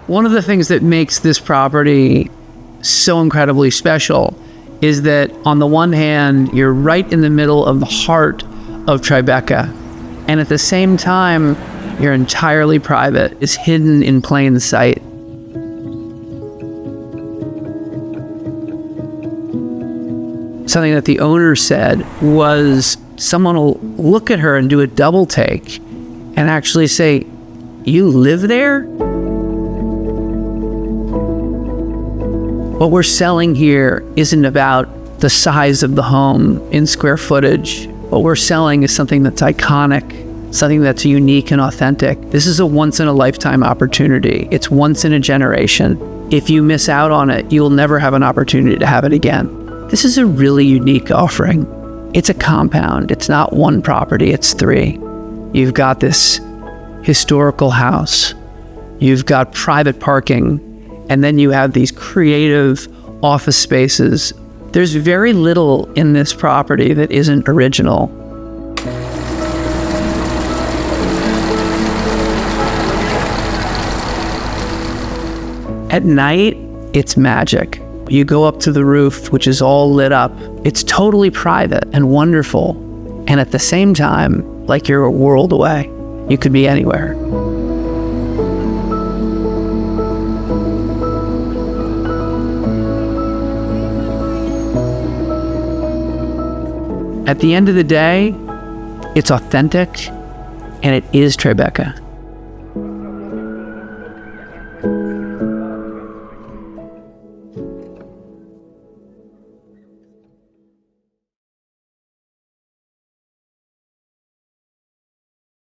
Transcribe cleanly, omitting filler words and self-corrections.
One of the things that makes this property so incredibly special is that on the one hand, you're right in the middle of the heart of Tribeca, and at the same time, you're entirely private. It's hidden in plain sight. Something that the owner said was someone will look at her and do a double take and actually say, "You live there?" What we're selling here isn't about the size of the home in square footage. What we're selling is something that's iconic, something that's unique and authentic. This is a once-in-a-lifetime opportunity. It's once in a generation. If you miss out on it, you will never have an opportunity to have it again. This is a really unique offering. It's a compound. It's not one property, it's three. You've got this historical house. You've got private parking. And then you have these creative office spaces. There's very little in this property that isn't original. At night, it's magic. You go up to the roof, which is all lit up. It's totally private and wonderful. And at the same time, like you're a world away. You could be anywhere. At the end of the day, it's authentic and it is Tribeca.